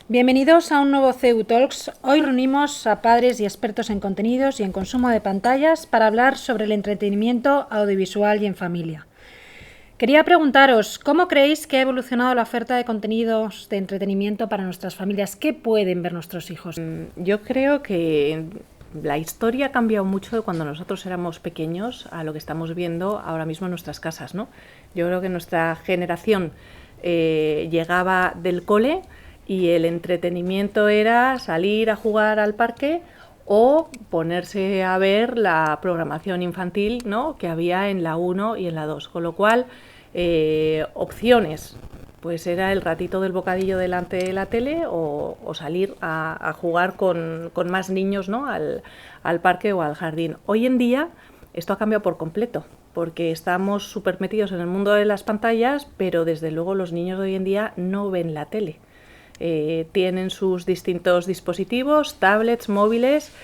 Bienvenidos a un nuevo CEU Talks. Hoy reunimos a padres y expertos en contenidos y en consumo de pantallas para hablar sobre el entretenimiento audiovisual y en familia. Quería preguntaros, ¿cómo creéis que ha evolucionado la oferta de contenidos de entretenimiento para nuestras familias? ¿Qué pueden ver nuestros hijos? Yo creo que la historia ha cambiado mucho de cuando nosotros éramos pequeños a lo que estamos viendo ahora mismo en nuestras casas, ¿no? Yo creo que nuestra generación llegaba del cole y el entretenimiento era salir a jugar al parque o ponerse a ver la programación infantil, ¿no?, que había en la 1 y en la 2, con lo cual opciones, pues era el ratito del bocadillo delante de la tele o salir a jugar con más niños, ¿no?, al parque o al jardín. Hoy en día esto ha cambiado por completo, porque estamos súper metidos en el mundo de las pantallas, pero desde luego los niños de hoy en día no ven la tele. Tienen sus distintos dispositivos, tablets, móviles,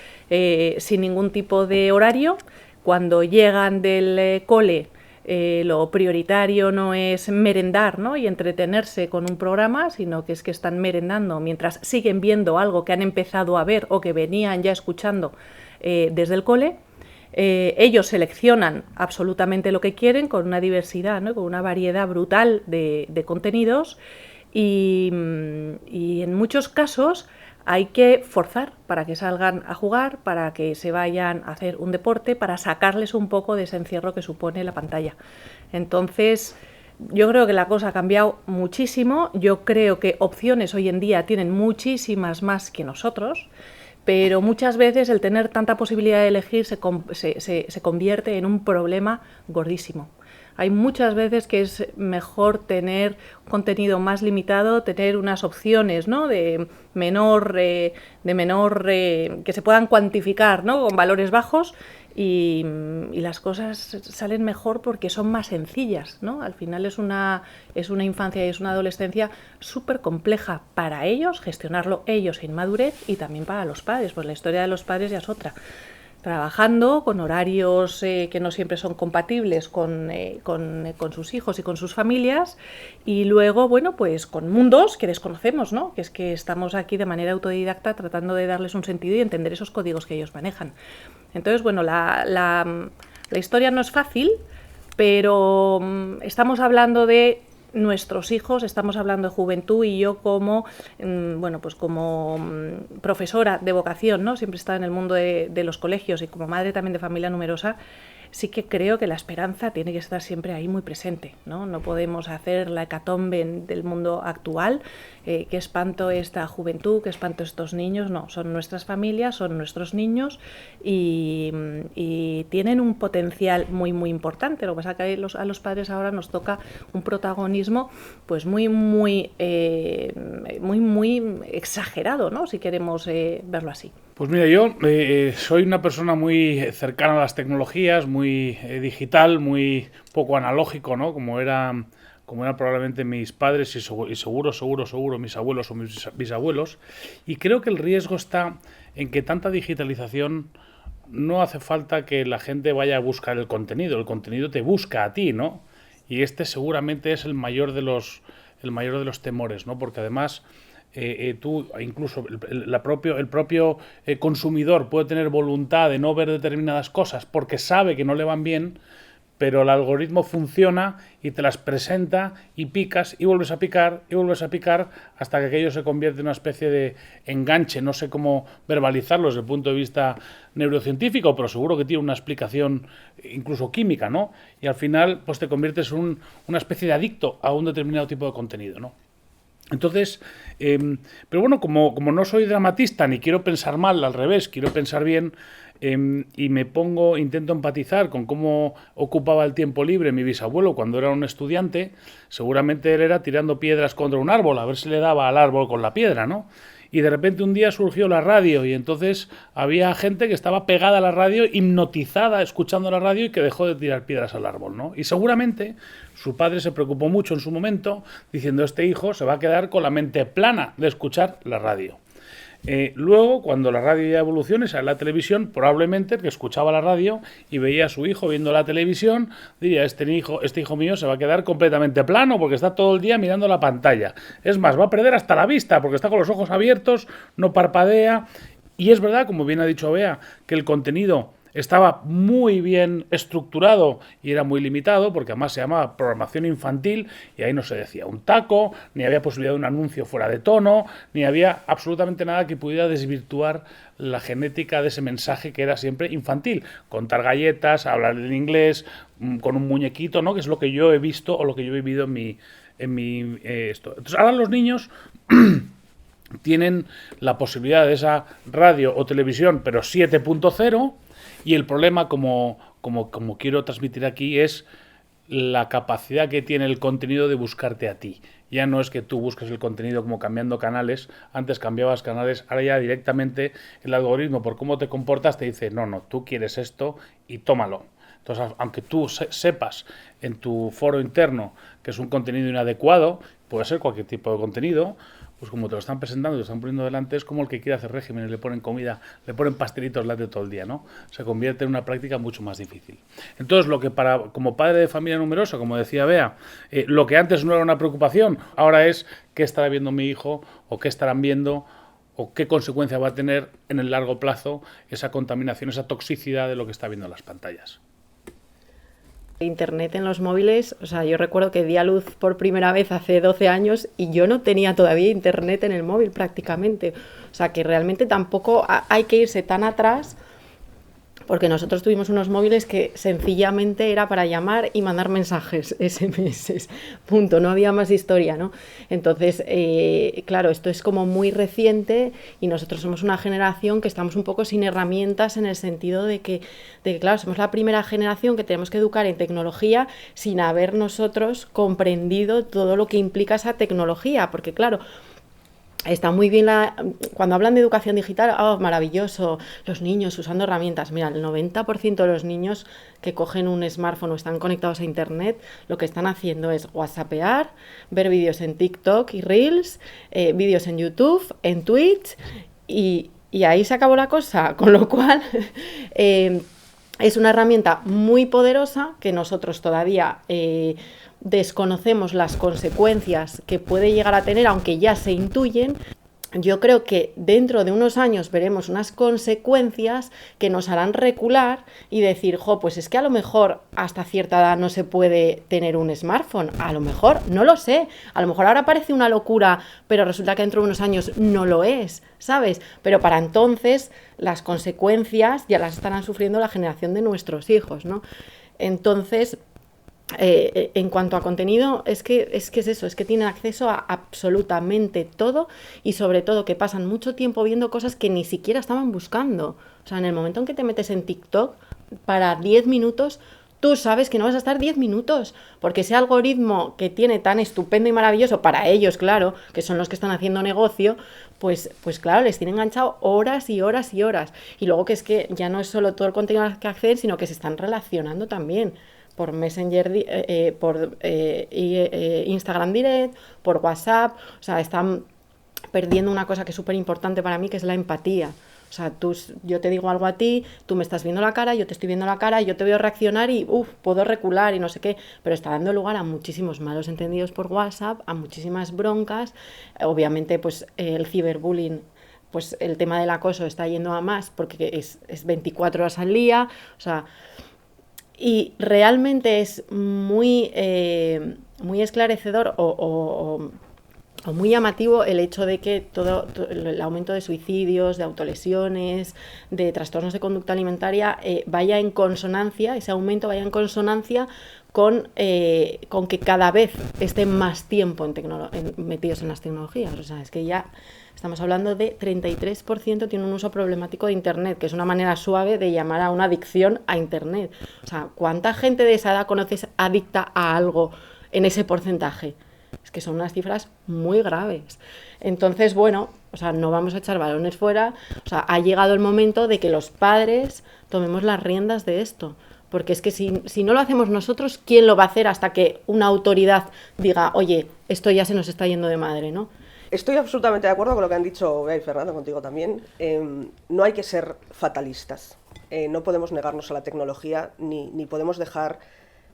sin ningún tipo de horario. Cuando llegan del cole, lo prioritario no es merendar, ¿no?, y entretenerse con un programa, sino que es que están merendando mientras siguen viendo algo que han empezado a ver o que venían ya escuchando desde el cole. Ellos seleccionan absolutamente lo que quieren con una diversidad, ¿no?, con una variedad brutal de contenidos. Y en muchos casos hay que forzar para que salgan a jugar, para que se vayan a hacer un deporte, para sacarles un poco de ese encierro que supone la pantalla. Entonces, yo creo que la cosa ha cambiado muchísimo. Yo creo que opciones hoy en día tienen muchísimas más que nosotros, pero muchas veces el tener tanta posibilidad de elegir se convierte en un problema gordísimo. Hay muchas veces que es mejor tener contenido más limitado, tener unas opciones, ¿no?, de menor, que se puedan cuantificar, ¿no?, con valores bajos, y las cosas salen mejor porque son más sencillas, ¿no? Al final es una infancia y es una adolescencia súper compleja para ellos, gestionarlo ellos en madurez, y también para los padres, pues la historia de los padres ya es otra. Trabajando con horarios que no siempre son compatibles con sus hijos y con sus familias, y luego, bueno, pues con mundos que desconocemos, ¿no?, que es que estamos aquí de manera autodidacta tratando de darles un sentido y entender esos códigos que ellos manejan. Entonces, bueno, la historia no es fácil, pero estamos hablando de nuestros hijos, estamos hablando de juventud, y yo como profesora de vocación, ¿no?, siempre he estado en el mundo de los colegios, y como madre también de familia numerosa, sí que creo que la esperanza tiene que estar siempre ahí muy presente, ¿no? No podemos hacer la hecatombe del mundo actual. Qué espanto esta juventud, qué espanto estos niños. No, son nuestras familias, son nuestros niños, y tienen un potencial muy, muy importante. Lo que pasa es que a los padres ahora nos toca un protagonismo pues muy, muy exagerado, ¿no?, si queremos verlo así. Pues mira, yo soy una persona muy cercana a las tecnologías, muy digital, muy poco analógico, ¿no?, como eran probablemente mis padres y seguro mis abuelos o mis bisabuelos. Y creo que el riesgo está en que tanta digitalización no hace falta que la gente vaya a buscar el contenido te busca a ti, ¿no? Y este seguramente es el mayor de los temores, ¿no? Porque además tú, incluso el propio consumidor puede tener voluntad de no ver determinadas cosas porque sabe que no le van bien, pero el algoritmo funciona y te las presenta, y picas y vuelves a picar y vuelves a picar hasta que aquello se convierte en una especie de enganche. No sé cómo verbalizarlo desde el punto de vista neurocientífico, pero seguro que tiene una explicación incluso química, ¿no? Y al final pues te conviertes en una especie de adicto a un determinado tipo de contenido, ¿no? Entonces, pero bueno, como no soy dramatista ni quiero pensar mal, al revés, quiero pensar bien, y intento empatizar con cómo ocupaba el tiempo libre mi bisabuelo cuando era un estudiante. Seguramente él era tirando piedras contra un árbol, a ver si le daba al árbol con la piedra, ¿no? Y de repente un día surgió la radio, y entonces había gente que estaba pegada a la radio, hipnotizada, escuchando la radio, y que dejó de tirar piedras al árbol, ¿no? Y seguramente su padre se preocupó mucho en su momento, diciendo: este hijo se va a quedar con la mente plana de escuchar la radio. Luego, cuando la radio ya evolucione, sale la televisión, probablemente el que escuchaba la radio y veía a su hijo viendo la televisión, diría, este hijo mío se va a quedar completamente plano porque está todo el día mirando la pantalla. Es más, va a perder hasta la vista porque está con los ojos abiertos, no parpadea. Y es verdad, como bien ha dicho Bea, que el contenido estaba muy bien estructurado y era muy limitado, porque además se llamaba programación infantil y ahí no se decía un taco, ni había posibilidad de un anuncio fuera de tono, ni había absolutamente nada que pudiera desvirtuar la genética de ese mensaje que era siempre infantil. Contar galletas, hablar en inglés, con un muñequito, ¿no? Que es lo que yo he visto o lo que yo he vivido en mi esto. Entonces ahora los niños tienen la posibilidad de esa radio o televisión, pero 7.0, y el problema, como quiero transmitir aquí, es la capacidad que tiene el contenido de buscarte a ti. Ya no es que tú busques el contenido como cambiando canales, antes cambiabas canales, ahora ya directamente el algoritmo, por cómo te comportas, te dice, no, tú quieres esto y tómalo. Entonces, aunque tú sepas en tu foro interno que es un contenido inadecuado, puede ser cualquier tipo de contenido, pues como te lo están presentando, te lo están poniendo delante, es como el que quiere hacer régimen y le ponen comida, le ponen pastelitos delante todo el día, ¿no? Se convierte en una práctica mucho más difícil. Entonces, lo que como padre de familia numerosa, como decía Bea, lo que antes no era una preocupación, ahora es qué estará viendo mi hijo o qué estarán viendo o qué consecuencia va a tener en el largo plazo esa contaminación, esa toxicidad de lo que está viendo en las pantallas. Internet en los móviles, o sea, yo recuerdo que di a luz por primera vez hace 12 años y yo no tenía todavía internet en el móvil prácticamente. O sea, que realmente tampoco hay que irse tan atrás, porque nosotros tuvimos unos móviles que sencillamente era para llamar y mandar mensajes, SMS, punto, no había más historia, ¿no? Entonces, claro, esto es como muy reciente y nosotros somos una generación que estamos un poco sin herramientas en el sentido de que, claro, somos la primera generación que tenemos que educar en tecnología sin haber nosotros comprendido todo lo que implica esa tecnología, porque claro, está muy bien cuando hablan de educación digital, maravilloso, los niños usando herramientas. Mira, el 90% de los niños que cogen un smartphone o están conectados a internet, lo que están haciendo es whatsappear, ver vídeos en TikTok y Reels, vídeos en YouTube, en Twitch, y ahí se acabó la cosa, con lo cual es una herramienta muy poderosa que nosotros todavía desconocemos las consecuencias que puede llegar a tener, aunque ya se intuyen. Yo creo que dentro de unos años veremos unas consecuencias que nos harán recular y decir, pues es que a lo mejor hasta cierta edad no se puede tener un smartphone, a lo mejor, no lo sé, a lo mejor ahora parece una locura, pero resulta que dentro de unos años no lo es, ¿sabes? Pero para entonces las consecuencias ya las estarán sufriendo la generación de nuestros hijos, ¿no? Entonces, en cuanto a contenido, es que es eso, es que tienen acceso a absolutamente todo y sobre todo que pasan mucho tiempo viendo cosas que ni siquiera estaban buscando. O sea, en el momento en que te metes en TikTok, para 10 minutos, tú sabes que no vas a estar 10 minutos, porque ese algoritmo que tiene tan estupendo y maravilloso para ellos, claro, que son los que están haciendo negocio, pues claro, les tiene enganchado horas y horas y horas. Y luego que es que ya no es solo todo el contenido al que acceden, sino que se están relacionando también por Messenger, por Instagram Direct, por WhatsApp. O sea, están perdiendo una cosa que es súper importante para mí, que es la empatía. O sea, yo te digo algo a ti, tú me estás viendo la cara, yo te estoy viendo la cara, yo te veo reaccionar y puedo recular y no sé qué, pero está dando lugar a muchísimos malos entendidos por WhatsApp, a muchísimas broncas. Obviamente, pues el ciberbullying, pues el tema del acoso está yendo a más porque es 24 horas al día. O sea, y realmente es muy esclarecedor o muy llamativo el hecho de que todo el aumento de suicidios, de autolesiones, de trastornos de conducta alimentaria vaya en consonancia, ese aumento vaya en consonancia con que cada vez estén más tiempo metidos en las tecnologías. O sea, es que ya estamos hablando de 33% tiene un uso problemático de Internet, que es una manera suave de llamar a una adicción a Internet. O sea, ¿cuánta gente de esa edad conoces adicta a algo en ese porcentaje? Es que son unas cifras muy graves. Entonces, bueno, o sea, no vamos a echar balones fuera. O sea, ha llegado el momento de que los padres tomemos las riendas de esto. Porque es que si no lo hacemos nosotros, ¿quién lo va a hacer hasta que una autoridad diga, oye, esto ya se nos está yendo de madre, ¿no? Estoy absolutamente de acuerdo con lo que han dicho Bea y Fernando, contigo también. No hay que ser fatalistas. No podemos negarnos a la tecnología ni podemos dejar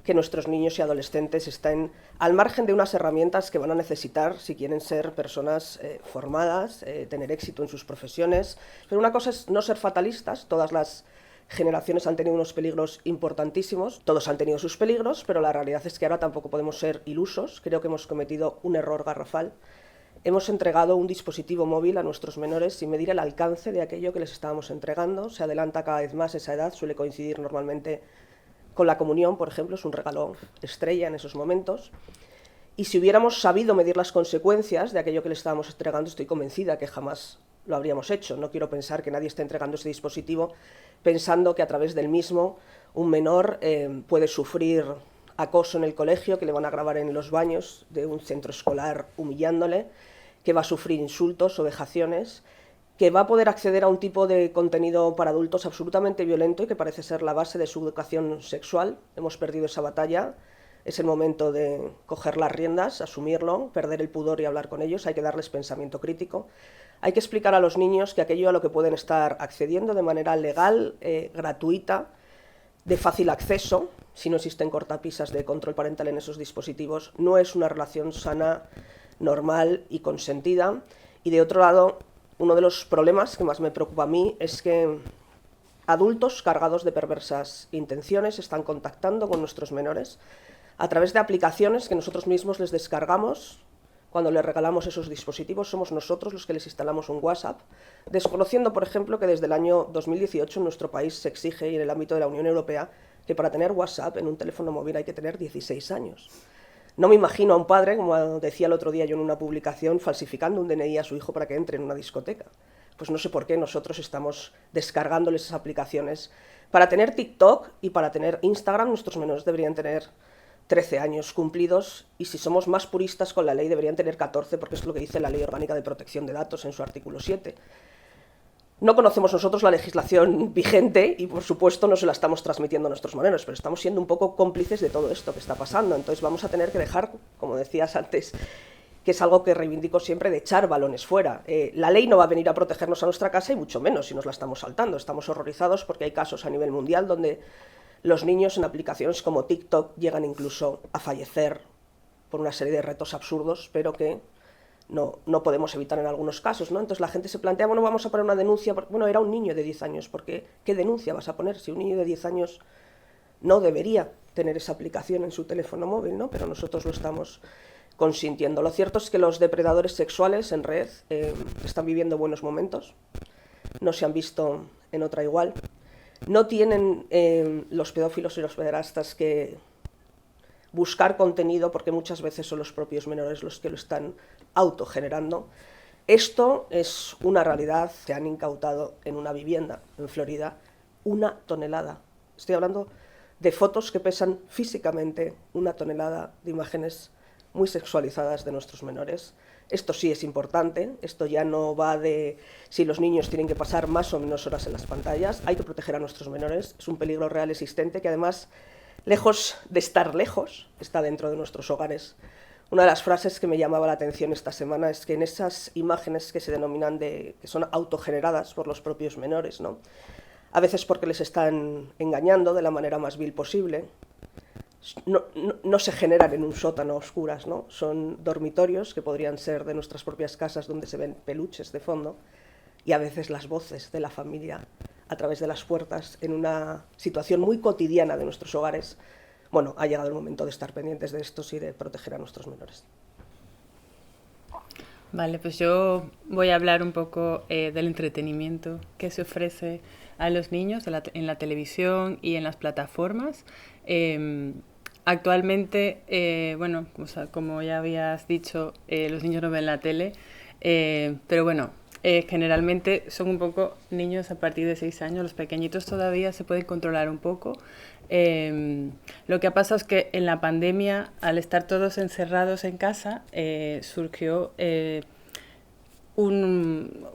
que nuestros niños y adolescentes estén al margen de unas herramientas que van a necesitar si quieren ser personas formadas, tener éxito en sus profesiones. Pero una cosa es no ser fatalistas. Todas las generaciones han tenido unos peligros importantísimos, todos han tenido sus peligros, pero la realidad es que ahora tampoco podemos ser ilusos. Creo que hemos cometido un error garrafal. Hemos entregado un dispositivo móvil a nuestros menores sin medir el alcance de aquello que les estábamos entregando. Se adelanta cada vez más esa edad, suele coincidir normalmente con la comunión, por ejemplo, es un regalo estrella en esos momentos. Y si hubiéramos sabido medir las consecuencias de aquello que le estábamos entregando, estoy convencida que jamás lo habríamos hecho. No quiero pensar que nadie esté entregando ese dispositivo pensando que a través del mismo un menor puede sufrir acoso en el colegio, que le van a grabar en los baños de un centro escolar humillándole, que va a sufrir insultos o vejaciones, que va a poder acceder a un tipo de contenido para adultos absolutamente violento y que parece ser la base de su educación sexual. Hemos perdido esa batalla, es el momento de coger las riendas, asumirlo, perder el pudor y hablar con ellos. Hay que darles pensamiento crítico. Hay que explicar a los niños que aquello a lo que pueden estar accediendo de manera legal, gratuita, de fácil acceso, si no existen cortapisas de control parental en esos dispositivos, no es una relación sana, normal y consentida. Y de otro lado, uno de los problemas que más me preocupa a mí es que adultos cargados de perversas intenciones están contactando con nuestros menores a través de aplicaciones que nosotros mismos les descargamos. Cuando les regalamos esos dispositivos somos nosotros los que les instalamos un WhatsApp, desconociendo, por ejemplo, que desde el año 2018 en nuestro país se exige, y en el ámbito de la Unión Europea, que para tener WhatsApp en un teléfono móvil hay que tener 16 años. No me imagino a un padre, como decía el otro día yo en una publicación, falsificando un DNI a su hijo para que entre en una discoteca. Pues no sé por qué nosotros estamos descargándoles esas aplicaciones. Para tener TikTok y para tener Instagram, nuestros menores deberían tener 13 años cumplidos, y si somos más puristas con la ley deberían tener 14, porque es lo que dice la Ley Orgánica de Protección de Datos en su artículo 7. No conocemos nosotros la legislación vigente y, por supuesto, no se la estamos transmitiendo a nuestros menores, pero estamos siendo un poco cómplices de todo esto que está pasando. Entonces vamos a tener que dejar, como decías antes, que es algo que reivindico siempre, de echar balones fuera. La ley no va a venir a protegernos a nuestra casa, y mucho menos si nos la estamos saltando. Estamos horrorizados porque hay casos a nivel mundial donde los niños en aplicaciones como TikTok llegan incluso a fallecer por una serie de retos absurdos, pero que no podemos evitar en algunos casos, ¿no? Entonces la gente se plantea, bueno, vamos a poner una denuncia. Bueno, era un niño de 10 años, porque ¿qué denuncia vas a poner si un niño de 10 años no debería tener esa aplicación en su teléfono móvil, ¿no? Pero nosotros lo estamos consintiendo. Lo cierto es que los depredadores sexuales en red están viviendo buenos momentos, no se han visto en otra igual. No tienen los pedófilos y los pederastas que buscar contenido, porque muchas veces son los propios menores los que lo están autogenerando. Esto es una realidad. Se han incautado en una vivienda en Florida 1 tonelada. Estoy hablando de fotos que pesan físicamente 1 tonelada, de imágenes muy sexualizadas de nuestros menores. Esto sí es importante, esto ya no va de si los niños tienen que pasar más o menos horas en las pantallas. Hay que proteger a nuestros menores, es un peligro real existente que además, lejos de estar lejos, está dentro de nuestros hogares. Una de las frases que me llamaba la atención esta semana es que en esas imágenes que se denominan que son autogeneradas por los propios menores, ¿no? A veces porque les están engañando de la manera más vil posible, no se generan en un sótano a oscuras, ¿no? Son dormitorios que podrían ser de nuestras propias casas, donde se ven peluches de fondo, y a veces las voces de la familia a través de las puertas en una situación muy cotidiana de nuestros hogares. Bueno, ha llegado el momento de estar pendientes de estos y de proteger a nuestros menores. Vale, pues yo voy a hablar un poco del entretenimiento que se ofrece a los niños en la televisión y en las plataformas. Actualmente, bueno, como ya habías dicho, los niños no ven la tele, pero bueno, generalmente son un poco niños a partir de 6 años, los pequeñitos todavía se pueden controlar un poco. Lo que ha pasado es que en la pandemia, al estar todos encerrados en casa, surgió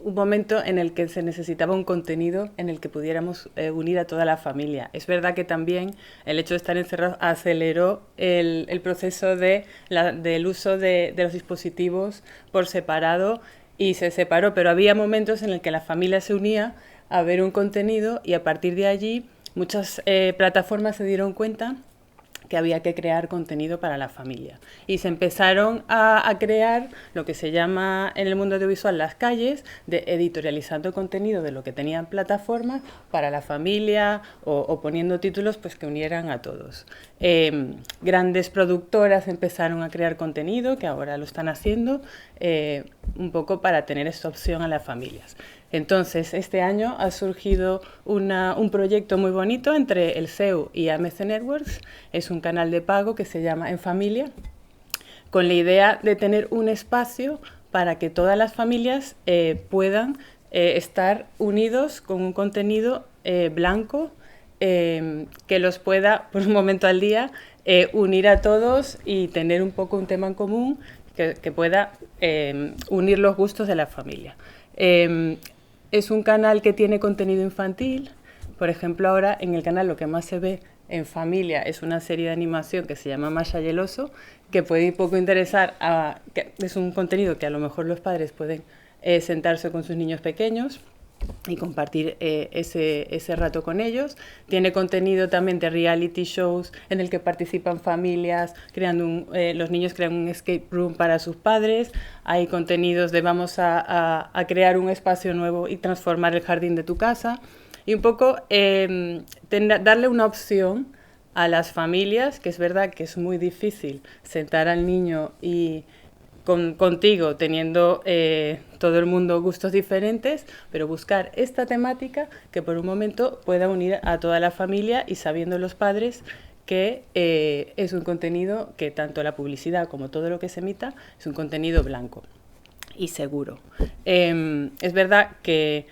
un momento en el que se necesitaba un contenido en el que pudiéramos unir a toda la familia. Es verdad que también el hecho de estar encerrados aceleró el proceso del uso de los dispositivos por separado y se separó, pero había momentos en el que la familia se unía a ver un contenido y a partir de allí muchas plataformas se dieron cuenta que había que crear contenido para la familia. Y se empezaron a crear lo que se llama en el mundo audiovisual las calles, de editorializando contenido de lo que tenían plataformas para la familia o poniendo títulos pues, que unieran a todos. Grandes productoras empezaron a crear contenido, que ahora lo están haciendo, un poco para tener esta opción a las familias. Entonces, este año ha surgido un proyecto muy bonito entre el CEU y AMC Networks. Es un canal de pago que se llama En Familia, con la idea de tener un espacio para que todas las familias puedan estar unidos con un contenido blanco que los pueda, por un momento al día, unir a todos y tener un poco un tema en común que pueda unir los gustos de la familia. Es un canal que tiene contenido infantil. Por ejemplo, ahora en el canal lo que más se ve en familia es una serie de animación que se llama Masha y el oso, que puede un poco interesar, que es un contenido que a lo mejor los padres pueden sentarse con sus niños pequeños y compartir ese rato con ellos. Tiene contenido también de reality shows en el que participan familias, los niños crean un escape room para sus padres. Hay contenidos de vamos a crear un espacio nuevo y transformar el jardín de tu casa. Y un poco darle una opción a las familias, que es verdad que es muy difícil sentar al niño y contigo, teniendo todo el mundo gustos diferentes, pero buscar esta temática que por un momento pueda unir a toda la familia y sabiendo los padres que es un contenido que tanto la publicidad como todo lo que se emita es un contenido blanco y seguro. Es verdad que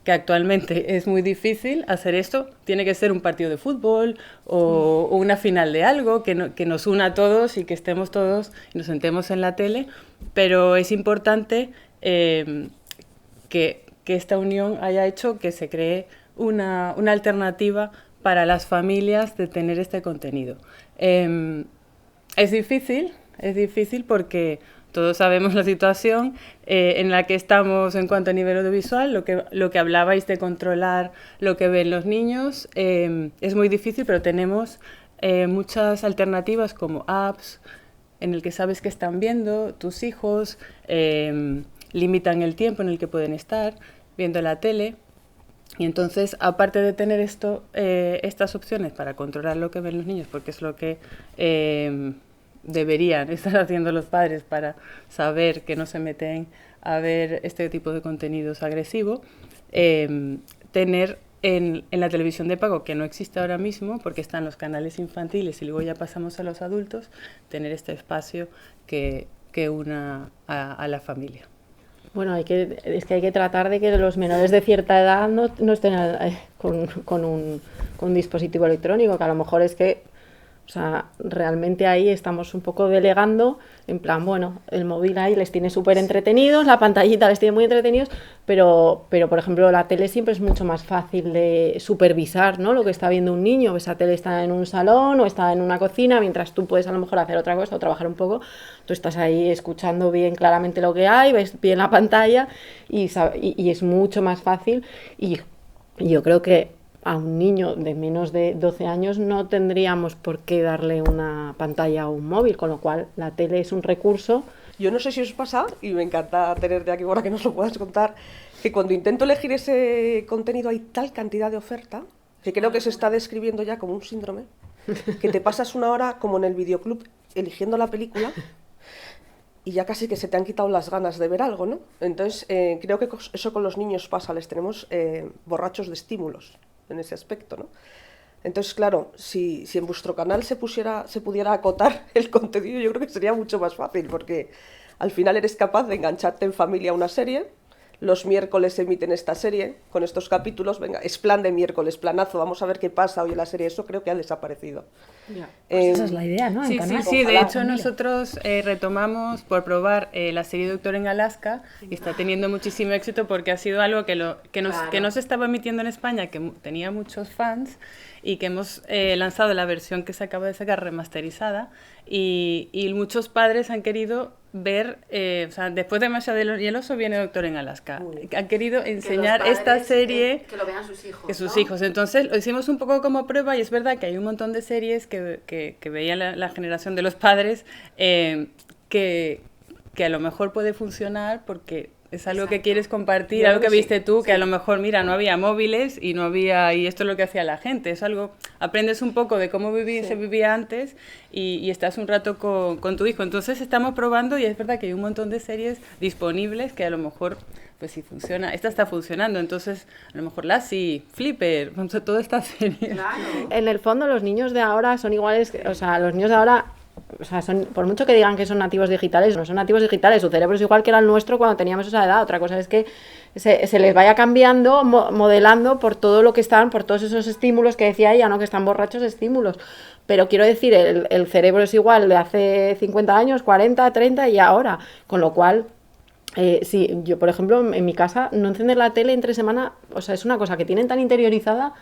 actualmente es muy difícil hacer esto, tiene que ser un partido de fútbol o una final de algo que nos una a todos y que estemos todos y nos sentemos en la tele, pero es importante que esta unión haya hecho que se cree una alternativa para las familias de tener este contenido. Es difícil porque todos sabemos la situación en la que estamos en cuanto a nivel audiovisual, lo que hablabais de controlar lo que ven los niños, es muy difícil, pero tenemos muchas alternativas como apps en el que sabes que están viendo tus hijos, limitan el tiempo en el que pueden estar viendo la tele. Y entonces, aparte de tener estas opciones para controlar lo que ven los niños, porque es lo que deberían estar haciendo los padres para saber que no se meten a ver este tipo de contenidos agresivos, tener en la televisión de pago, que no existe ahora mismo, porque están los canales infantiles y luego ya pasamos a los adultos, tener este espacio que una a la familia. Bueno, es que hay que tratar de que los menores de cierta edad no estén con un dispositivo electrónico, que a lo mejor es que, o sea, realmente ahí estamos un poco delegando, en plan, bueno, el móvil ahí les tiene súper entretenidos, la pantallita les tiene muy entretenidos, pero por ejemplo la tele siempre es mucho más fácil de supervisar, ¿no? Lo que está viendo un niño, esa tele está en un salón o está en una cocina, mientras tú puedes a lo mejor hacer otra cosa o trabajar un poco, tú estás ahí escuchando bien claramente lo que hay, ves bien la pantalla y es mucho más fácil y yo creo que a un niño de menos de 12 años no tendríamos por qué darle una pantalla o un móvil, con lo cual la tele es un recurso. Yo no sé si os pasa, y me encanta tenerte aquí ahora que nos lo puedas contar, que cuando intento elegir ese contenido hay tal cantidad de oferta que creo que se está describiendo ya como un síndrome, que te pasas una hora como en el videoclub eligiendo la película y ya casi que se te han quitado las ganas de ver algo, ¿no? Entonces creo que eso con los niños pasa, les tenemos borrachos de estímulos en ese aspecto, ¿no? Entonces, claro, si en vuestro canal se pudiera acotar el contenido, yo creo que sería mucho más fácil, porque al final eres capaz de engancharte en familia a una serie, los miércoles emiten esta serie con estos capítulos, venga, es plan de miércoles, planazo, vamos a ver qué pasa hoy en la serie, eso creo que ha desaparecido. Pues esa es la idea, ¿no? Sí, sí, sí, de hecho nosotros retomamos por probar la serie Doctor en Alaska y está teniendo muchísimo éxito porque ha sido algo que no se estaba emitiendo en España, que tenía muchos fans y que hemos lanzado la versión que se acaba de sacar remasterizada y muchos padres han querido ver, o sea, después de Masha y el oso viene Doctor en Alaska. Han querido enseñar esta serie que lo vean sus hijos. que sus hijos. Entonces lo hicimos un poco como prueba y es verdad que hay un montón de series que veía la generación de los padres que a lo mejor puede funcionar porque es algo que quieres compartir, algo que viste tú, que a lo mejor, mira, no había móviles y esto es lo que hacía la gente, es algo, aprendes un poco de cómo se vivía antes y estás un rato con tu hijo. Entonces estamos probando y es verdad que hay un montón de series disponibles que a lo mejor, pues si funciona, esta está funcionando, entonces a lo mejor Lassie, Flipper, toda esta serie. Claro. En el fondo los niños de ahora son iguales, o sea, los niños de ahora... O sea, por mucho que digan que son nativos digitales, no son nativos digitales, su cerebro es igual que era el nuestro cuando teníamos esa edad. Otra cosa es que se les vaya cambiando, modelando por todo lo que están, por todos esos estímulos que decía ella, ¿no? Que están borrachos de estímulos. Pero quiero decir, el cerebro es igual de hace 50 años, 40, 30 y ahora. Con lo cual, sí, yo por ejemplo, en mi casa, no encender la tele entre semana, o sea, es una cosa que tienen tan interiorizada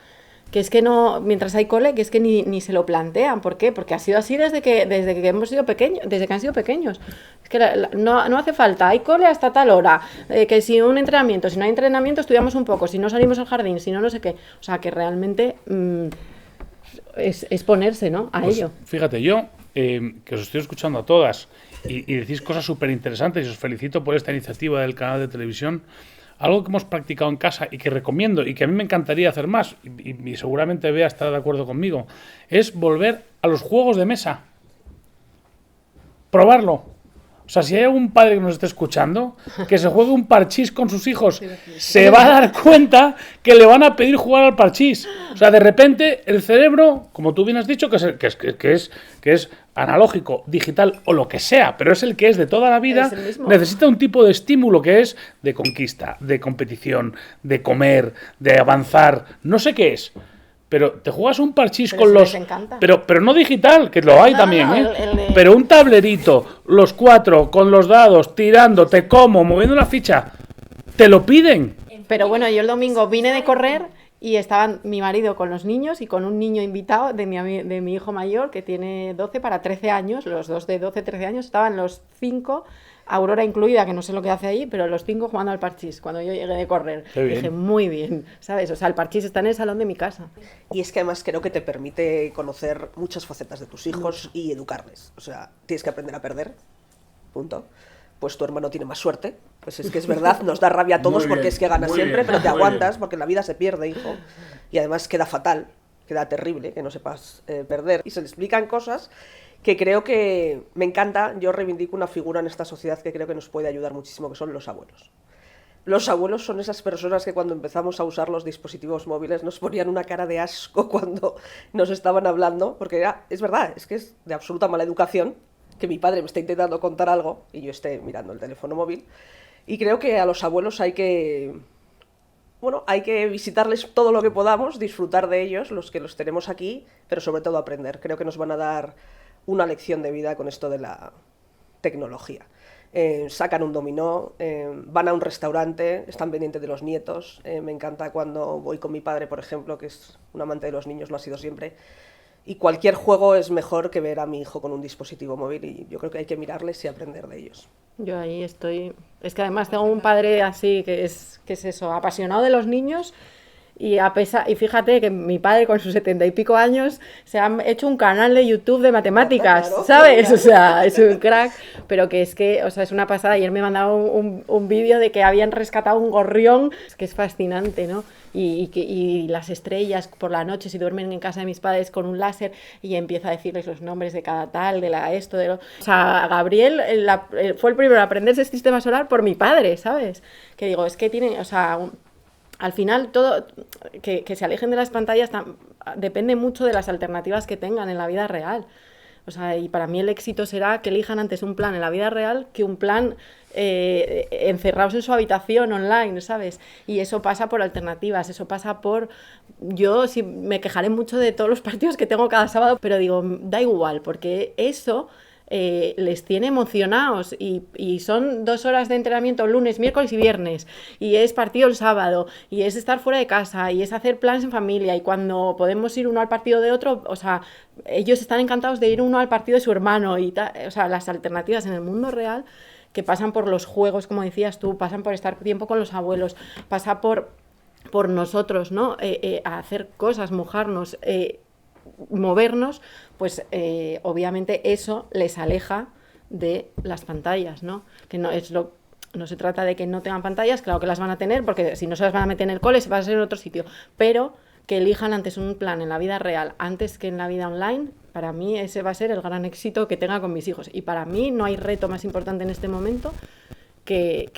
que es que no, mientras hay cole, que es que ni se lo plantean. ¿Por qué? Porque ha sido así desde que hemos sido pequeños, desde que han sido pequeños. Es que no hace falta, hay cole hasta tal hora, que si un entrenamiento, si no hay entrenamiento estudiamos un poco, si no salimos al jardín, si no sé qué. O sea, que realmente es ponerse, ¿no? A ello. Fíjate, yo, que os estoy escuchando a todas y decís cosas súper interesantes y os felicito por esta iniciativa del canal de televisión. Algo que hemos practicado en casa y que recomiendo y que a mí me encantaría hacer más, y seguramente Bea estará de acuerdo conmigo, es volver a los juegos de mesa. Probarlo. O sea, si hay algún padre que nos esté escuchando, que se juegue un parchís con sus hijos, se va a dar cuenta que le van a pedir jugar al parchís. O sea, de repente el cerebro, como tú bien has dicho, que es analógico, digital o lo que sea, pero es el que es de toda la vida, necesita un tipo de estímulo que es de conquista, de competición, de comer, de avanzar, no sé qué es. Pero te juegas un parchís con los... Pero no digital, que lo hay también, Pero un tablerito, los 4, con los dados, tirando, te como, moviendo la ficha, te lo piden. Pero bueno, yo el domingo vine de correr y estaban mi marido con los niños y con un niño invitado de mi hijo mayor, que tiene 12 para 13 años, los dos de 12, 13 años, estaban los 5... Aurora incluida, que no sé lo que hace ahí, pero los 5 jugando al parchís cuando yo llegué de correr. Dije, muy bien, ¿sabes? O sea, el parchís está en el salón de mi casa. Y es que además creo que te permite conocer muchas facetas de tus hijos y educarles. O sea, tienes que aprender a perder, punto. Pues tu hermano tiene más suerte, pues es que es verdad, nos da rabia a todos porque es que gana siempre, pero te aguantas porque la vida se pierde, hijo. Y además queda fatal, queda terrible que no sepas perder. Y se le explican cosas que creo que me encanta. Yo reivindico una figura en esta sociedad que creo que nos puede ayudar muchísimo, que son los abuelos. Los abuelos son esas personas que cuando empezamos a usar los dispositivos móviles nos ponían una cara de asco cuando nos estaban hablando, porque es verdad, es que es de absoluta mala educación que mi padre me esté intentando contar algo y yo esté mirando el teléfono móvil. Y creo que a los abuelos hay que visitarles todo lo que podamos, disfrutar de ellos, los que los tenemos aquí, pero sobre todo aprender. Creo que nos van a dar una lección de vida con esto de la tecnología. Sacan un dominó, van a un restaurante, están pendientes de los nietos. Me encanta cuando voy con mi padre, por ejemplo, que es un amante de los niños, lo ha sido siempre. Y cualquier juego es mejor que ver a mi hijo con un dispositivo móvil y yo creo que hay que mirarles y aprender de ellos. Yo ahí estoy... Es que además tengo un padre así que es eso, apasionado de los niños. Y fíjate que mi padre con sus 70 y pico años se ha hecho un canal de YouTube de matemáticas, claro, ¿sabes? Claro. O sea, es un crack, pero que es que, o sea, es una pasada. Ayer me mandaba un vídeo de que habían rescatado un gorrión, es que es fascinante, ¿no? Y las estrellas por la noche, si duermen en casa de mis padres con un láser, y empieza a decirles los nombres de cada tal, de esto, de lo... O sea, Gabriel fue el primero a aprenderse el sistema solar por mi padre, ¿sabes? Que digo, es que tiene, o sea... Al final, todo que se alejen de las pantallas depende mucho de las alternativas que tengan en la vida real. O sea, y para mí el éxito será que elijan antes un plan en la vida real que un plan encerrados en su habitación online, ¿sabes? Y eso pasa por alternativas, eso pasa por... Yo sí me quejaré mucho de todos los partidos que tengo cada sábado, pero digo, da igual, porque eso... les tiene emocionados y son 2 horas de entrenamiento lunes, miércoles y viernes, y es partido el sábado, y es estar fuera de casa, y es hacer planes en familia, y cuando podemos ir uno al partido de otro, o sea, ellos están encantados de ir uno al partido de su hermano, y o sea, las alternativas en el mundo real que pasan por los juegos, como decías tú, pasan por estar tiempo con los abuelos, pasa por nosotros, ¿no? A hacer cosas, mojarnos, movernos, pues obviamente eso les aleja de las pantallas, ¿no? Que no se trata de que no tengan pantallas, claro que las van a tener, porque si no se las van a meter en el cole, se va a ser en otro sitio, pero que elijan antes un plan en la vida real antes que en la vida online, para mí ese va a ser el gran éxito que tenga con mis hijos. Y para mí no hay reto más importante en este momento que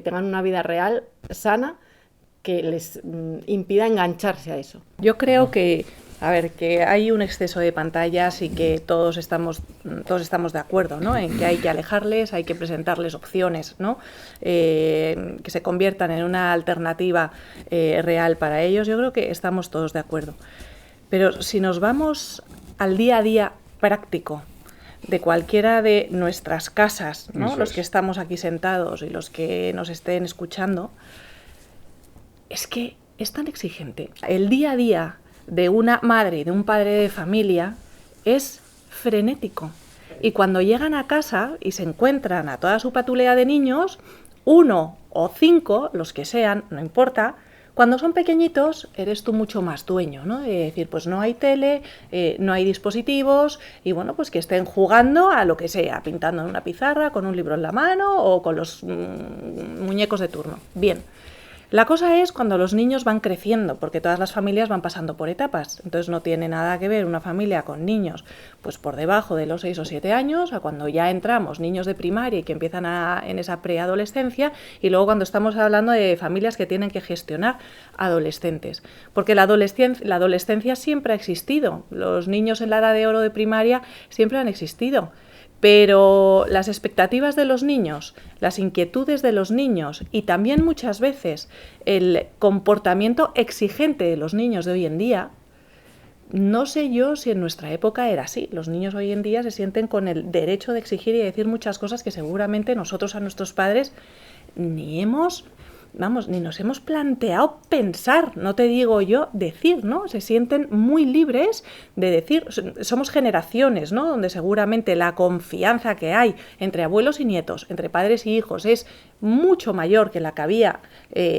tengan una vida real sana que les impida engancharse a eso. Yo creo que hay un exceso de pantallas y que todos estamos de acuerdo, ¿no? En que hay que alejarles, hay que presentarles opciones, ¿no? Que se conviertan en una alternativa real para ellos. Yo creo que estamos todos de acuerdo. Pero si nos vamos al día a día práctico de cualquiera de nuestras casas, ¿no? Los que estamos aquí sentados y los que nos estén escuchando, es que es tan exigente. El día a día de una madre y de un padre de familia es frenético. Y cuando llegan a casa y se encuentran a toda su patulea de niños, 1 o 5, los que sean, no importa, cuando son pequeñitos eres tú mucho más dueño, ¿no? De decir, pues no hay tele, no hay dispositivos, y bueno, pues que estén jugando a lo que sea, pintando en una pizarra, con un libro en la mano o con los muñecos de turno. Bien. La cosa es cuando los niños van creciendo, porque todas las familias van pasando por etapas. Entonces no tiene nada que ver una familia con niños pues por debajo de los 6 o 7 años, a cuando ya entramos niños de primaria y que empiezan en esa preadolescencia, y luego cuando estamos hablando de familias que tienen que gestionar adolescentes. Porque la adolescencia siempre ha existido. Los niños en la edad de oro de primaria siempre han existido. Pero las expectativas de los niños, las inquietudes de los niños y también muchas veces el comportamiento exigente de los niños de hoy en día, no sé yo si en nuestra época era así. Los niños hoy en día se sienten con el derecho de exigir y decir muchas cosas que seguramente nosotros a nuestros padres ni nos hemos planteado pensar, no te digo yo decir, ¿no? Se sienten muy libres de decir. Somos generaciones, ¿no? Donde seguramente la confianza que hay entre abuelos y nietos, entre padres y hijos, es mucho mayor que la que había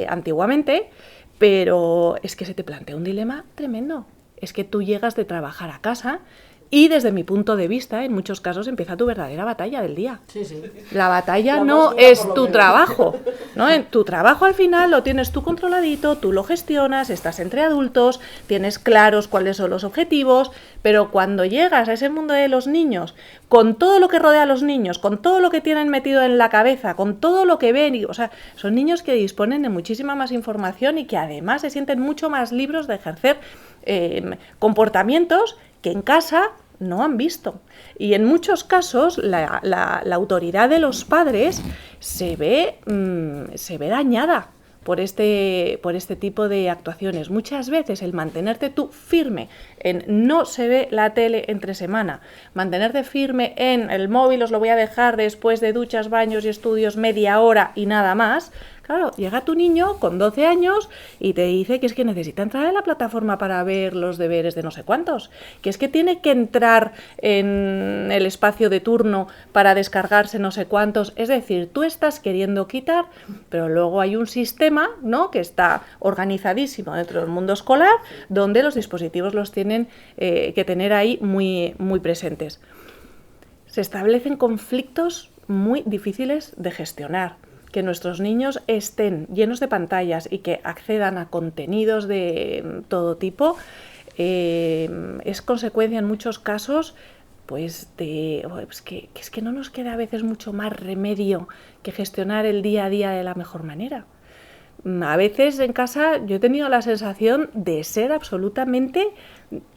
antiguamente, pero es que se te plantea un dilema tremendo. Es que tú llegas de trabajar a casa y desde mi punto de vista, en muchos casos, empieza tu verdadera batalla del día. Sí, sí. La batalla no es tu trabajo, ¿no? Tu trabajo al final lo tienes tú controladito, tú lo gestionas, estás entre adultos, tienes claros cuáles son los objetivos, pero cuando llegas a ese mundo de los niños, con todo lo que rodea a los niños, con todo lo que tienen metido en la cabeza, con todo lo que ven, o sea, son niños que disponen de muchísima más información y que además se sienten mucho más libres de ejercer comportamientos que en casa no han visto. Y en muchos casos la autoridad de los padres se ve dañada por este tipo de actuaciones. Muchas veces el mantenerte tú firme en no se ve la tele entre semana, mantenerte firme en el móvil os lo voy a dejar después de duchas, baños y estudios media hora y nada más. Claro, llega tu niño con 12 años y te dice que es que necesita entrar en la plataforma para ver los deberes de no sé cuántos, que es que tiene que entrar en el espacio de turno para descargarse no sé cuántos. Es decir, tú estás queriendo quitar, pero luego hay un sistema, ¿no?, que está organizadísimo dentro del mundo escolar, donde los dispositivos los tienen que tener ahí muy, muy presentes. Se establecen conflictos muy difíciles de gestionar. Que nuestros niños estén llenos de pantallas y que accedan a contenidos de todo tipo es consecuencia en muchos casos pues que no nos queda a veces mucho más remedio que gestionar el día a día de la mejor manera. A veces en casa yo he tenido la sensación de ser absolutamente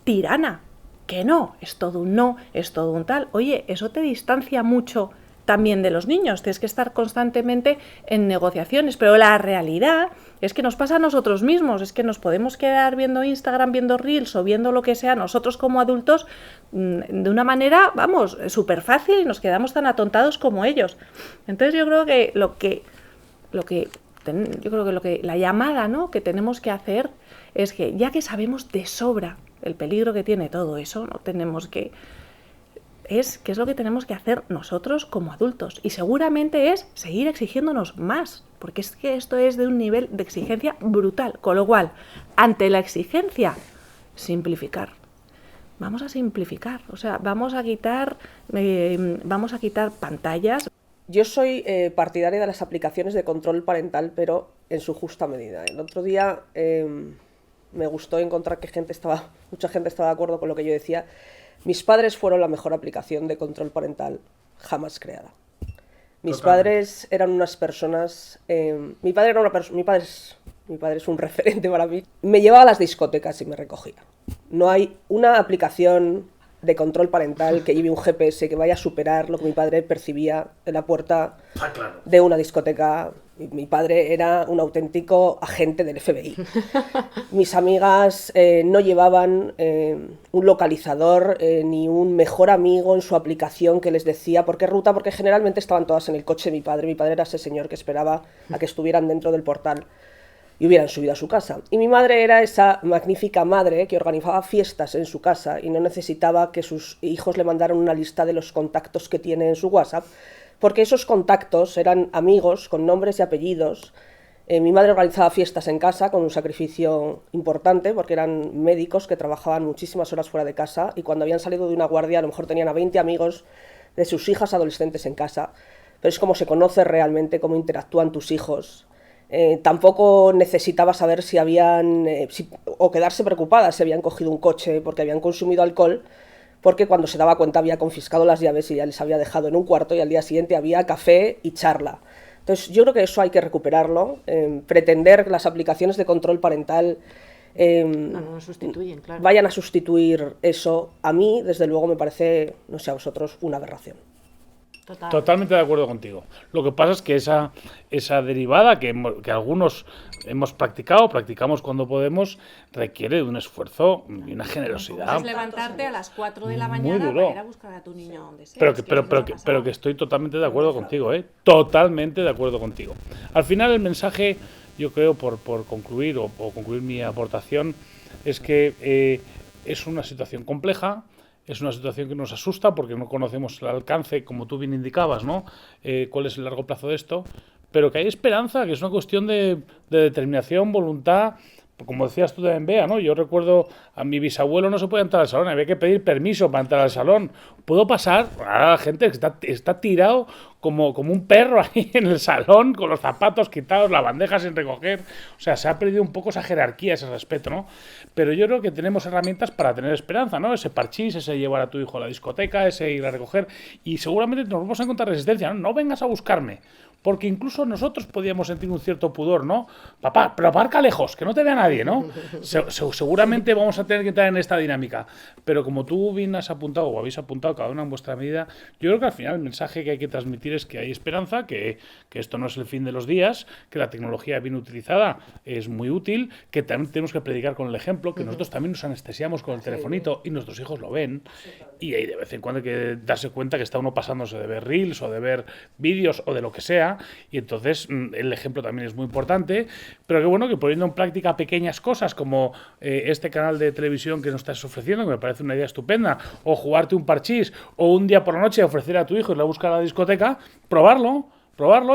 tirana que no, es todo un no, es todo un tal. Oye, eso te distancia mucho también de los niños, tienes que estar constantemente en negociaciones, pero la realidad es que nos pasa a nosotros mismos, es que nos podemos quedar viendo Instagram, viendo Reels o viendo lo que sea nosotros como adultos de una manera, vamos, súper fácil y nos quedamos tan atontados como ellos. Entonces yo creo que la llamada, ¿no?, que tenemos que hacer es que, ya que sabemos de sobra el peligro que tiene todo eso, no tenemos que... ¿Qué es lo que tenemos que hacer nosotros como adultos? Y seguramente es seguir exigiéndonos más, porque es que esto es de un nivel de exigencia brutal. Con lo cual, ante la exigencia, simplificar. Vamos a simplificar, o sea, vamos a quitar pantallas. Yo soy partidaria de las aplicaciones de control parental, pero en su justa medida. El otro día me gustó encontrar que mucha gente estaba de acuerdo con lo que yo decía. Mis padres fueron la mejor aplicación de control parental jamás creada. Mis padres eran unas personas... mi padre es un referente para mí. Me llevaba a las discotecas y me recogía. No hay una aplicación de control parental que lleve un GPS que vaya a superar lo que mi padre percibía en la puerta de una discoteca. Mi padre era un auténtico agente del FBI. Mis amigas no llevaban un localizador ni un mejor amigo en su aplicación que les decía por qué ruta, porque generalmente estaban todas en el coche de mi padre. Mi padre era ese señor que esperaba a que estuvieran dentro del portal y hubieran subido a su casa. Y mi madre era esa magnífica madre que organizaba fiestas en su casa y no necesitaba que sus hijos le mandaran una lista de los contactos que tiene en su WhatsApp, porque esos contactos eran amigos con nombres y apellidos. Mi madre organizaba fiestas en casa con un sacrificio importante, porque eran médicos que trabajaban muchísimas horas fuera de casa y cuando habían salido de una guardia a lo mejor tenían a 20 amigos de sus hijas adolescentes en casa. Pero es como se conoce realmente cómo interactúan tus hijos. Tampoco necesitaba saber si habían, o quedarse preocupada si habían cogido un coche porque habían consumido alcohol, porque cuando se daba cuenta había confiscado las llaves y ya les había dejado en un cuarto y al día siguiente había café y charla. Entonces yo creo que eso hay que recuperarlo, pretender que las aplicaciones de control parental no sustituyen, claro. Vayan a sustituir eso. A mí, desde luego, me parece, no sé a vosotros, una aberración. Totalmente de acuerdo contigo. Lo que pasa es que esa derivada que algunos practicamos cuando podemos, requiere de un esfuerzo y una generosidad. Es levantarte a las 4 de la mañana para ir a buscar a tu niño donde sea. Pero que estoy totalmente de acuerdo contigo, ¿eh? Totalmente de acuerdo contigo. Al final el mensaje, yo creo, por concluir o concluir mi aportación, es que es una situación compleja. Es una situación que nos asusta porque no conocemos el alcance, como tú bien indicabas, ¿no? Cuál es el largo plazo de esto, pero que hay esperanza, que es una cuestión de determinación, voluntad. Como decías tú también, Bea, ¿no? Yo recuerdo a mi bisabuelo no se podía entrar al salón, había que pedir permiso para entrar al salón. Puedo pasar a la gente que está tirado como un perro ahí en el salón, con los zapatos quitados, la bandeja sin recoger. O sea, se ha perdido un poco esa jerarquía, ese respeto, ¿no? Pero yo creo que tenemos herramientas para tener esperanza, ¿no? Ese parchís, ese llevar a tu hijo a la discoteca, ese ir a recoger. Y seguramente nos vamos a encontrar resistencia, ¿no? No vengas a buscarme. Porque incluso nosotros podíamos sentir un cierto pudor, ¿no? Papá, pero aparca lejos, que no te vea nadie, ¿no? Seguramente vamos a tener que entrar en esta dinámica. Pero como tú bien has apuntado, o habéis apuntado cada una en vuestra medida, yo creo que al final el mensaje que hay que transmitir es que hay esperanza, que esto no es el fin de los días, que la tecnología bien utilizada es muy útil, que también tenemos que predicar con el ejemplo, que nosotros también nos anestesiamos con el telefonito y nuestros hijos lo ven. Y ahí de vez en cuando hay que darse cuenta que está uno pasándose de ver reels o de ver vídeos o de lo que sea. Y entonces el ejemplo también es muy importante, pero que bueno, que poniendo en práctica pequeñas cosas como este canal de televisión que nos estás ofreciendo, que me parece una idea estupenda, o jugarte un parchís, o un día por la noche ofrecer a tu hijo ir a buscar a la discoteca, probarlo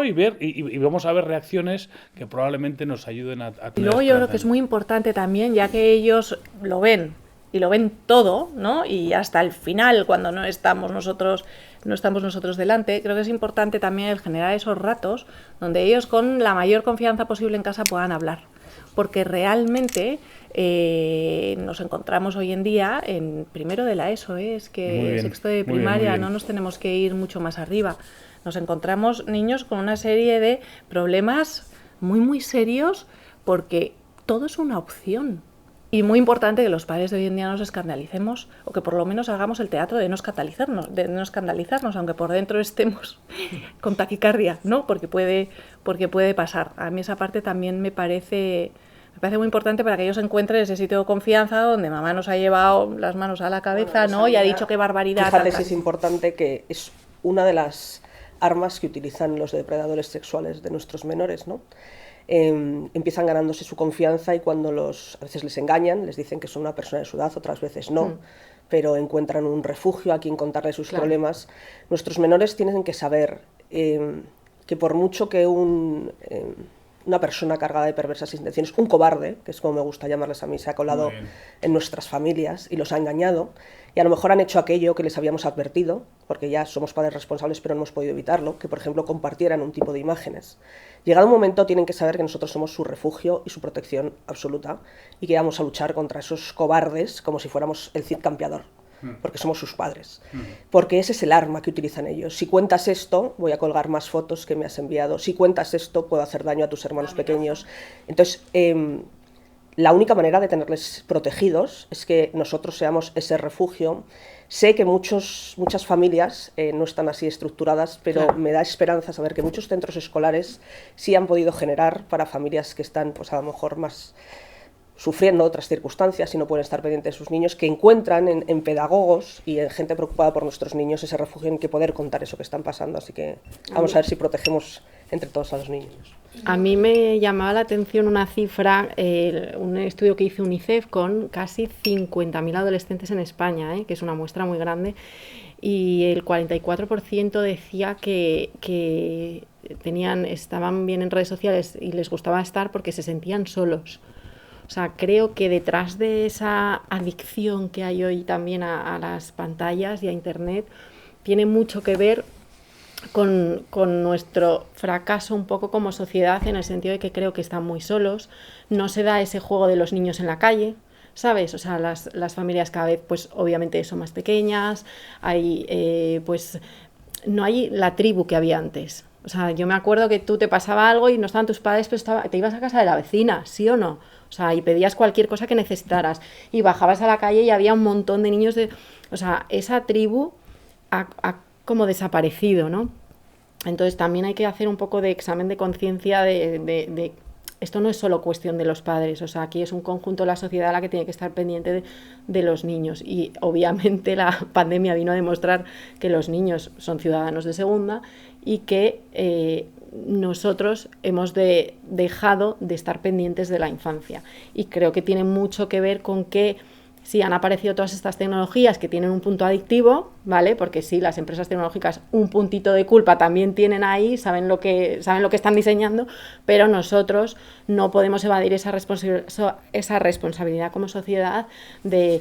y ver, y vamos a ver reacciones que probablemente nos ayuden a tener. Y luego yo creo que es muy importante también, ya que ellos lo ven y lo ven todo, ¿no? Y hasta el final, cuando no estamos nosotros delante, creo que es importante también el generar esos ratos donde ellos con la mayor confianza posible en casa puedan hablar. Porque realmente nos encontramos hoy en día en primero de la ESO, es que sexto de primaria, no nos tenemos que ir mucho más arriba. Nos encontramos niños con una serie de problemas muy, muy serios porque todo es una opción. Y muy importante que los padres de hoy en día nos escandalicemos, o que por lo menos hagamos el teatro de no escandalizarnos, aunque por dentro estemos con taquicardia, ¿no? Porque puede pasar. A mí esa parte también me parece muy importante para que ellos encuentren ese sitio de confianza donde mamá nos ha llevado las manos a la cabeza, ¿no? Y ha dicho qué barbaridad. Fíjate si es importante, que es una de las armas que utilizan los depredadores sexuales de nuestros menores, ¿no? Empiezan ganándose su confianza, y cuando a veces les engañan, les dicen que son una persona de su edad, otras veces no, pero encuentran un refugio a quien contarle sus problemas. Nuestros menores tienen que saber que por mucho que una persona cargada de perversas intenciones, un cobarde, que es como me gusta llamarles a mí, se ha colado en nuestras familias y los ha engañado, y a lo mejor han hecho aquello que les habíamos advertido, porque ya somos padres responsables pero no hemos podido evitarlo, que por ejemplo compartieran un tipo de imágenes. Llegado un momento tienen que saber que nosotros somos su refugio y su protección absoluta, y que vamos a luchar contra esos cobardes como si fuéramos el Cid campeador, porque somos sus padres. Porque ese es el arma que utilizan ellos. Si cuentas esto, voy a colgar más fotos que me has enviado. Si cuentas esto, puedo hacer daño a tus hermanos pequeños. Entonces, la única manera de tenerles protegidos es que nosotros seamos ese refugio. Sé que muchas familias no están así estructuradas, pero me da esperanza saber que muchos centros escolares sí han podido generar para familias que están, pues a lo mejor más sufriendo otras circunstancias y no pueden estar pendientes de sus niños, que encuentran en pedagogos y en gente preocupada por nuestros niños ese refugio en que poder contar eso que están pasando. Así que vamos a ver si protegemos entre todos a los niños. A mí me llamaba la atención una cifra, un estudio que hizo UNICEF con casi 50.000 adolescentes en España, que es una muestra muy grande, y el 44% decía que estaban bien en redes sociales y les gustaba estar porque se sentían solos. O sea, creo que detrás de esa adicción que hay hoy también a las pantallas y a Internet, tiene mucho que ver con nuestro fracaso un poco como sociedad, en el sentido de que creo que están muy solos, no se da ese juego de los niños en la calle, ¿sabes? O sea, las familias cada vez, pues obviamente son más pequeñas, hay, pues no hay la tribu que había antes. O sea, yo me acuerdo que tú te pasaba algo y no estaban tus padres, pero te ibas a casa de la vecina, ¿sí o no? O sea, y pedías cualquier cosa que necesitaras y bajabas a la calle y había un montón de niños o sea, esa tribu ha como desaparecido, ¿no? Entonces también hay que hacer un poco de examen de conciencia de esto no es solo cuestión de los padres, o sea, aquí es un conjunto de la sociedad la que tiene que estar pendiente de los niños, y obviamente la pandemia vino a demostrar que los niños son ciudadanos de segunda y que nosotros hemos dejado de estar pendientes de la infancia, y creo que tiene mucho que ver con que sí, han aparecido todas estas tecnologías que tienen un punto adictivo, ¿vale? Porque sí, las empresas tecnológicas un puntito de culpa también tienen ahí, saben lo que están diseñando, pero nosotros no podemos evadir esa responsabilidad como sociedad de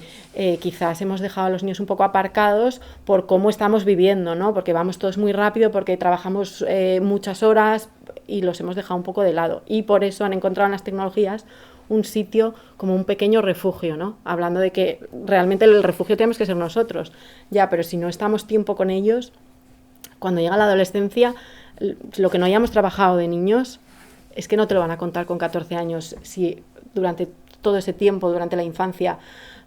quizás hemos dejado a los niños un poco aparcados por cómo estamos viviendo, ¿no? Porque vamos todos muy rápido, porque trabajamos muchas horas y los hemos dejado un poco de lado. Y por eso han encontrado en las tecnologías un sitio como un pequeño refugio, ¿no? Hablando de que realmente el refugio tenemos que ser nosotros, ya, pero si no estamos tiempo con ellos, cuando llega la adolescencia, lo que no hayamos trabajado de niños es que no te lo van a contar con 14 años si durante todo ese tiempo, durante la infancia,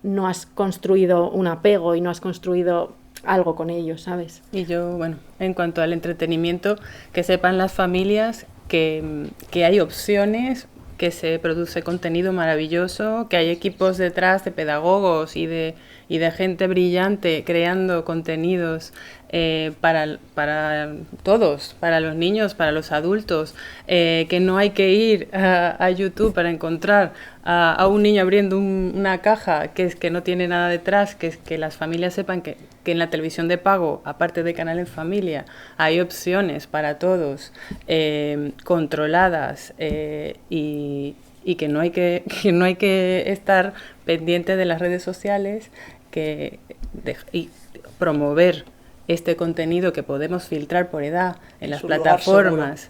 no has construido un apego y no has construido algo con ellos, ¿sabes? Y yo, bueno, en cuanto al entretenimiento, que sepan las familias que hay opciones, que se produce contenido maravilloso, que hay equipos detrás de pedagogos y de gente brillante creando contenidos para todos, para los niños, para los adultos, que no hay que ir a YouTube para encontrar a un niño abriendo una caja que no tiene nada detrás, que las familias sepan que en la televisión de pago, aparte de Canal en Familia, hay opciones para todos, controladas, y que no hay que estar pendiente de las redes sociales y promover este contenido que podemos filtrar por edad en las plataformas,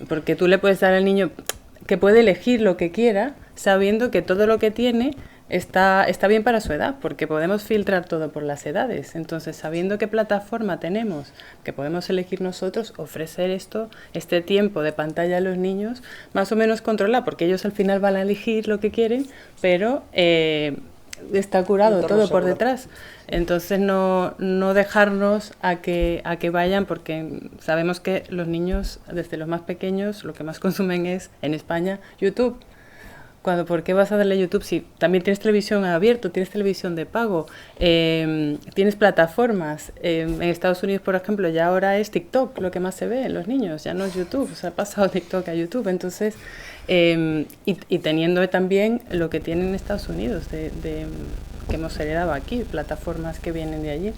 porque tú le puedes dar al niño que puede elegir lo que quiera, sabiendo que todo lo que tiene está bien para su edad, porque podemos filtrar todo por las edades. Entonces, sabiendo qué plataforma tenemos, que podemos elegir nosotros, ofrecer este tiempo de pantalla a los niños, más o menos controlar, porque ellos al final van a elegir lo que quieren, pero está curado todo por detrás. Entonces, no dejarnos a que vayan, porque sabemos que los niños, desde los más pequeños, lo que más consumen es, en España, YouTube. ¿Por qué vas a darle a YouTube si también tienes televisión abierta, tienes televisión de pago, tienes plataformas? En Estados Unidos, por ejemplo, ya ahora es TikTok lo que más se ve en los niños, ya no es YouTube, se ha pasado TikTok a YouTube. Entonces, y teniendo también lo que tienen en Estados Unidos, que hemos heredado aquí, plataformas que vienen de allí.